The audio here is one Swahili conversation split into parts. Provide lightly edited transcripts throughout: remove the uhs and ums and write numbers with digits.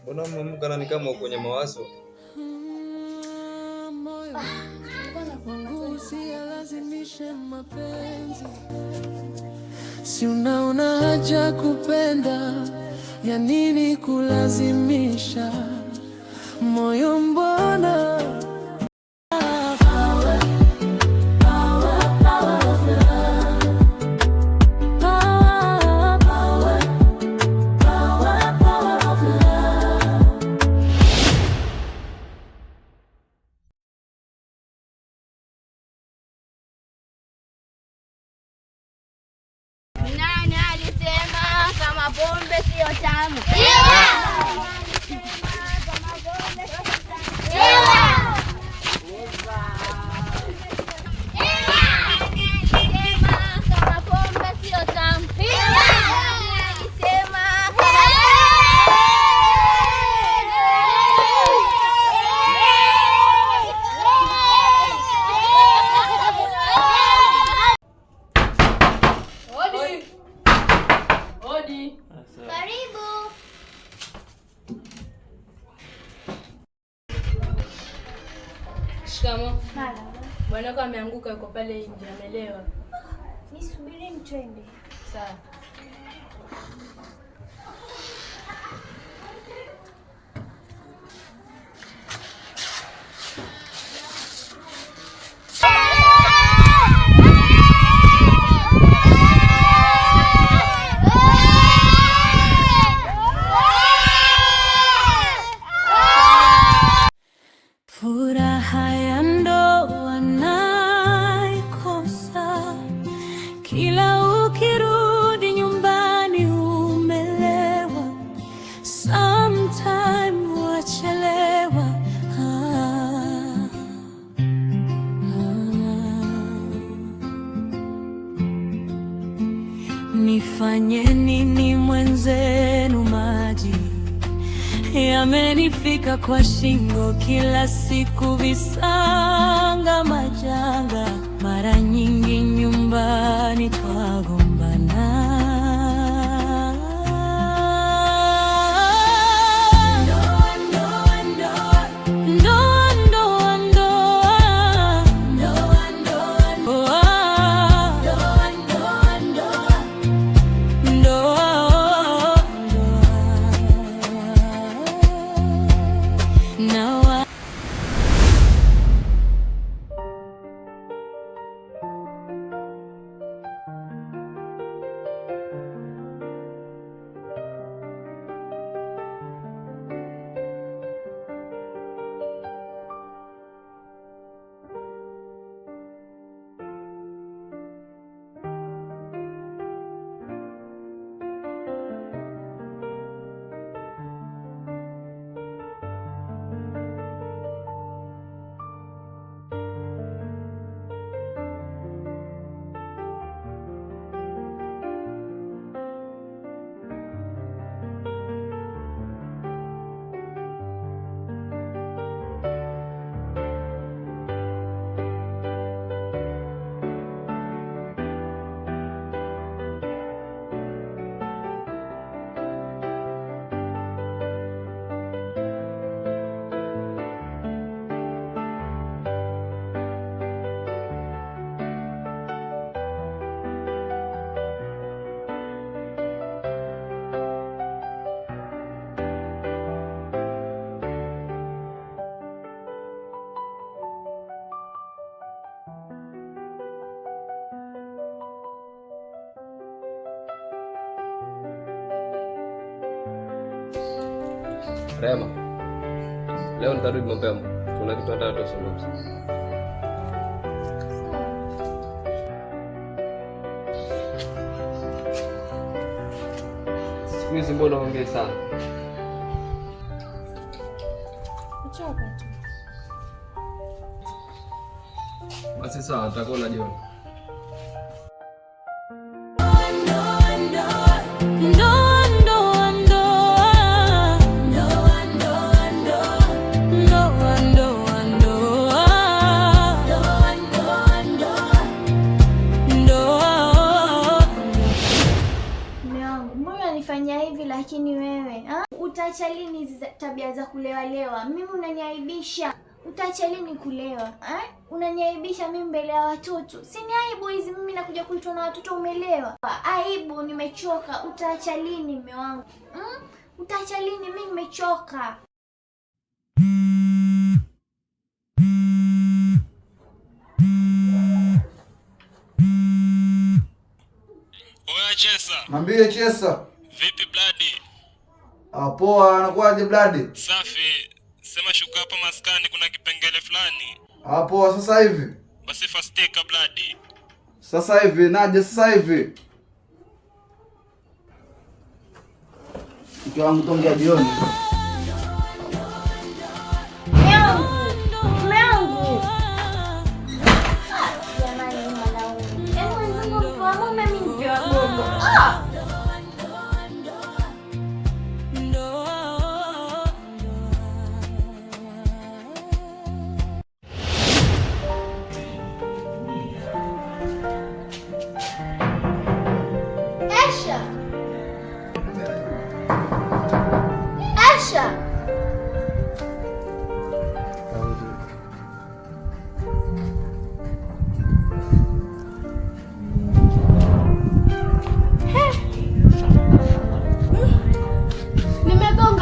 Mbona umeamka ni kama uko kwenye mawazo? Si unaona haja kupenda, ya nini kulazimisha moyo? Mbona pombe sio tamu. Karibu. Shikamo. Bwanako ameanguka, yuko pale nje, amelewa. Nisubiri mtwende. Sawa. Furaha ya ndoa naikosa, kila ukirudi nyumbani umelewa, sometime wachelewa. Nifanye nini mwenzenu? Maji yamenifika kwa shingo, kila siku visanga majanga, mara nyingi nyumbani twagombana. Rema, leo nitarudi mapema. Kuna kitu nataka tuzungumze. Siku hizi mbona ongea sana? Uchoka tu. Basi sawa, nitakuona jioni. utaacha lini hizi tabia za kulewa lewa? Mimi unaniaibisha. Utaacha lini kulewa? Unaniaibisha mimi mbele ya watoto. Si ni aibu hizi mimi nakuja kuitwa na watoto umelewa? Aibu, nimechoka. Utaacha lini mume wangu? Utaacha lini? Mimi nimechoka. Oya Chesa. Mwambie Chesa. Vipi Bloody? Poa, anakuaje Bloody? Safi. Sema shuka hapa maskani kuna kipengele fulani. Poa, sasa hivi. Basi fastika Bloody. Sasa hivi, naje sasa hivi. Mke wangu tongea jioni.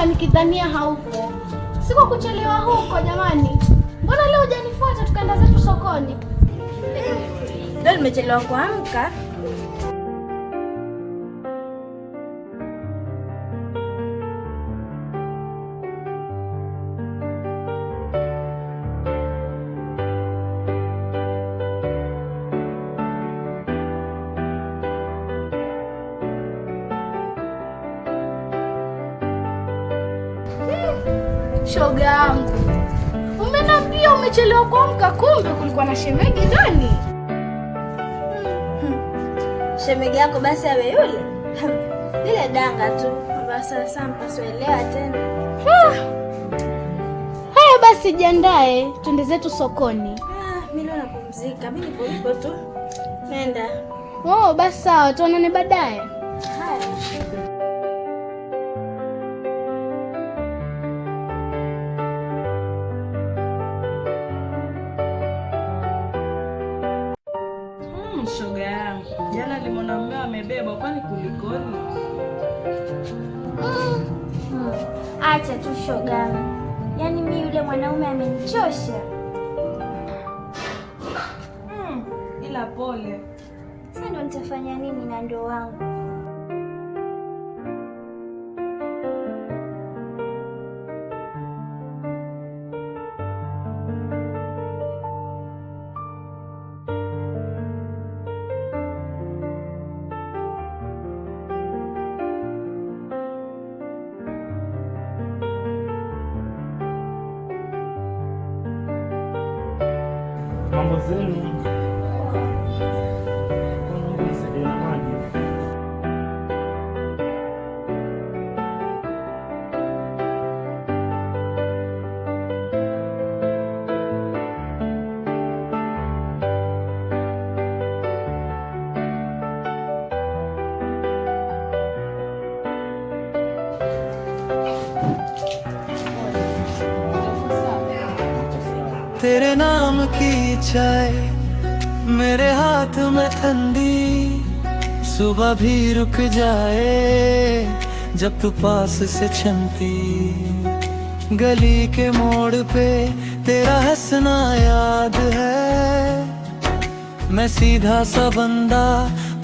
Nikidhania haupo. Siko kuchelewa huko jamani. Mbona leo hujanifuata tukaenda zetu sokoni? Ndio nimechelewa kuamka. Shoga yangu, umeniambia umechelewa kuamka, kumbe kulikuwa na shemeji ndani. Shemeji yako basi awe yule? Ile danga tu. Basi sasa mpaswelewa tena. Haya basi jiandae, twende zetu sokoni. Mimi leo napumzika. Mimi nipo tu. Nenda. Basi sawa, tuonane baadaye. Haya. Shoga yangu, jana nilimwona mmeo amebeba, kwani kulikoni? Acha tu shoga. Yaani mimi yule mwanaume amenichosha. Ila pole. Sasa ndo nitafanya nini na ndo wangu? Mambo zenu. तेरे नाम की चाय मेरे हाथ में ठंडी, सुबह भी रुक जाए जब तू पास से छनती, गली के मोड़ पे तेरा हंसना याद है, मैं सीधा सा बंदा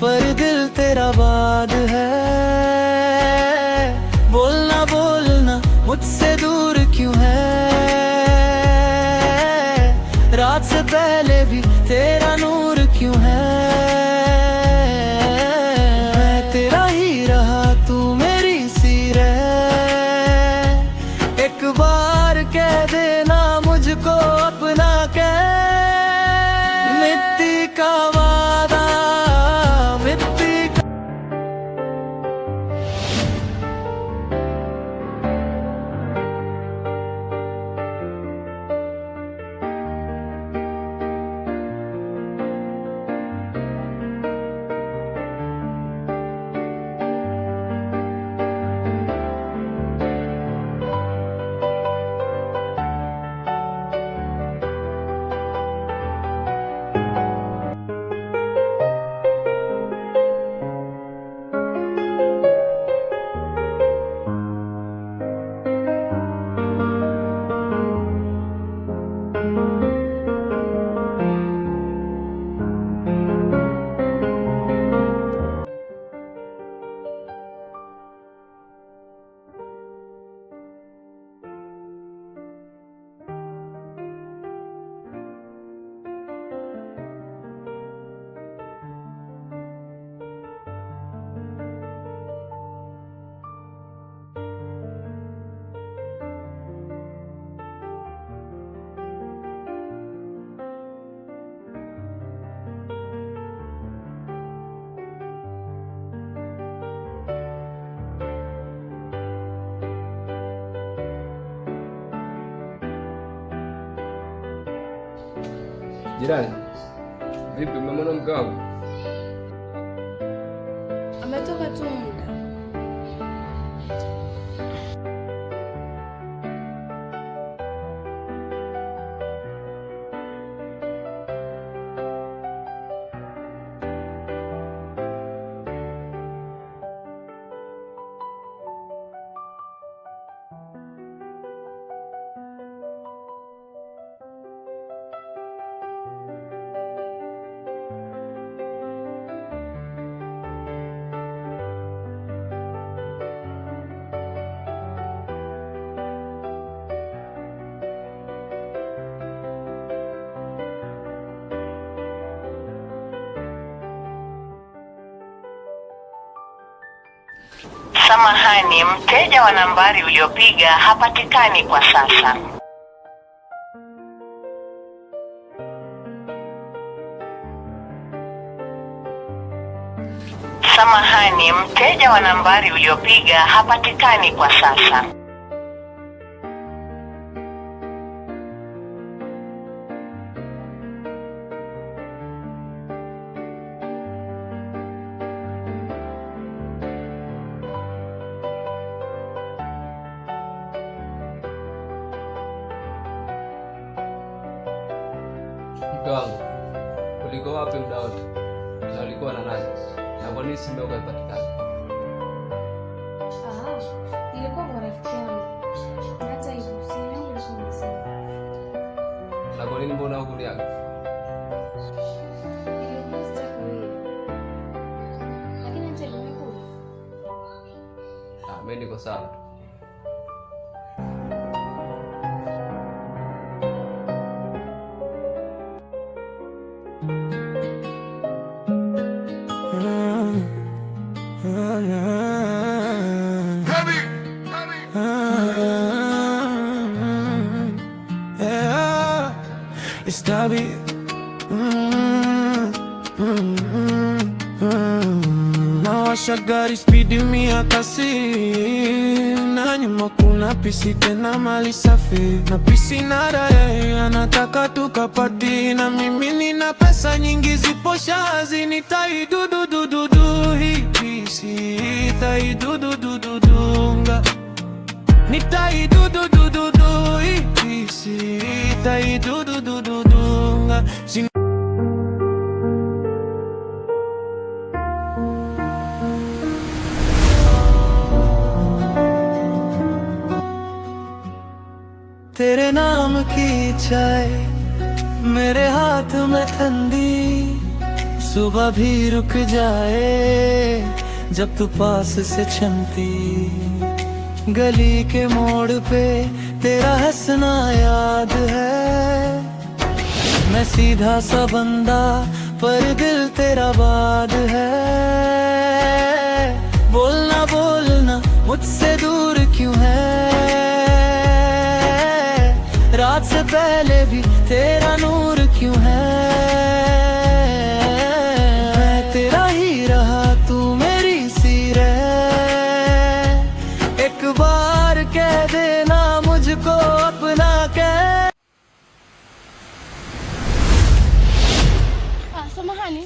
पर दिल तेरा बाद है, बोलना बोलना मुझसे दूर क्यों है, रात से पहले भी तेरा नूर क्यों है, मैं तेरा ही रहा तू मेरी सी रहे, एक बार कह देना मुझको अपना कह, मिट्टी का वादा मिट्टी का Jirani, vipi umemwona mke wako? Ametoka tu muda. Samahani, mteja wa nambari uliopiga hapatikani kwa sasa. Samahani, mteja wa nambari uliopiga hapatikani kwa sasa. Mke wangu, ulikuwa wapi muda wote? Na ulikuwa na nani? Na kwa nini simu yako haipatikani? Ilikuwa kwa rafiki yangu. Hata hivyo, simu yangu ilikuwa imezima. Na kwa nini mbona hukuniaga? Ilikuwa sitakuwa. Lakini hata hivyo nimekuja. Mimi niko sawa. Nawasha gari speedi 100 kasi, na nyuma kuna pisi tena mali safi. Na pisi nara yeye anataka tukapati, na mimi nina pesa nyingi zipo shazi. Nitaidududududu hii pisi, itaidududududuunga. Nitaidududududu hii pisi, itaidudududuunga. तेरे नाम की चाय मेरे हाथ में ठंडी, सुबह भी रुक जाए जब तू पास से छनती। गली के मोड़ पे तेरा हंसना याद है, मैं सीधा सा बंदा पर दिल तेरा बाद है। बोलना बोलना मुझसे दूर क्यों है, रात से पहले भी तेरा नूर क्यों है। मैं तेरा ही रहा तू मेरी सी रह, एक बार कह देना मुझको अपना कह। Samahani.